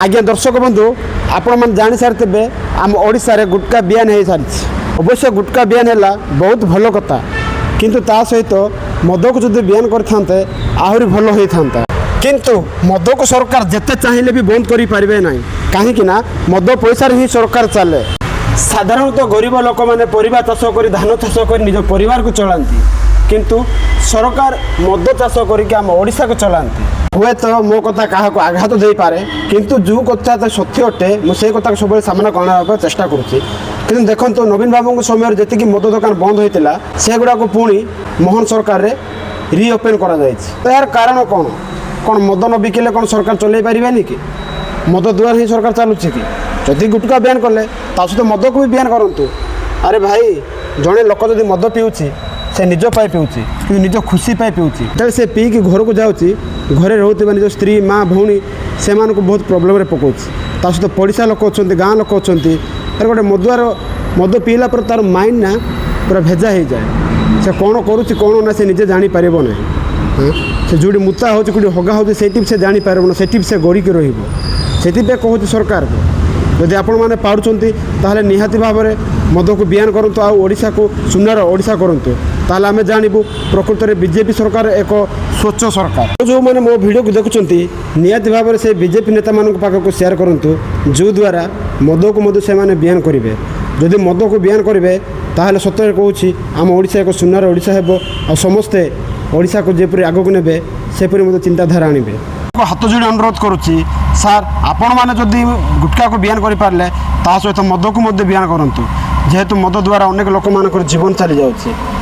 आज्ञा दर्शक बंधु आपण मैंने जानी सारे आम ओडिशा रे गुटखा बियान हो सारी अवश्य गुटखा बियान है बहुत भल कथा किंतु ता सहित मद को जब बियान करते आहरी भल होता किंतु मद को सरकार जिते चाहिए भी बंद करें ना कहीं मद पैसा ही सरकार चले साधारणतः गरीब लोक मैंने परिवा चाष कर धान चाष कर निज परिवार को चलाती किंतु सरकार मद चाष करके आम ओडिशा को चलाती हुए तो मो कथा क्या आघात दे पारे किंतु जो कथा सत्य अटे मुझे कथा सब सामना करने चेष्टा करुँची कि देखो नवीन बाबू समय जी मद दुकान बंद होता से गुड़ाक पुणी मोहन सरकार रे रिओपेन कर यार कारण कौन कौन मद न बिकिले कौन सरकार चल पारे कि मद दुआर ही सरकार चलुची कि जदि गुटखा बयान कले सहित मद को भी बयान करूँ अरे भाई जड़े लोक जब मद पीऊँच से निज पाई पीऊँच कि निज खुशी पाई पीऊँच जब से पीकी घर को जाऊँगी घरे रोकवा निज स्त्री माँ भौणी से बहुत प्रोब्लेम पकाऊँ सहित पड़ोसा लोक अच्छा गाँ लोक अच्छा गोटे मदुआर मद पीला पर तार माइंड ना पूरा भेजा हो जाए से कौन करुच्ची कौन ना से निजे जापर ना से जो मुता हो हगा हो से जापर ना से से गड़िकी रही कहूँ सरकार को जदि आपण मैंने पार्टी ताहले निहाती भाव में मद को बयान करूँ आशा को सुनार ओडिशा करूँ ताहले आमे जानबू प्रकृत में बीजेपी सरकार एक स्वच्छ सरकार जो मैंने मो वीडियो को देखुंट निहाती भाव में से बीजेपी नेता मान पाखक शेयर करूँ जो द्वारा मद को से बयान करेंगे जदि मद को बयान करेंगे ताहले सतरे कहूँ आम ओडिशा एक सुनार ओडिशा हेबो आ समस्ते ओडिशा को जेपरी आगक नेबे सेपरी चिंताधारा आनिबे हाथ जोड़ी अनुरोध करुच्ची सार आपण मैंने जदि गुटखा को बयान करें सहित मद को बयान करूँ जेहेतु मद द्वारा अनेक लोक मान जीवन चली जाऊँगी।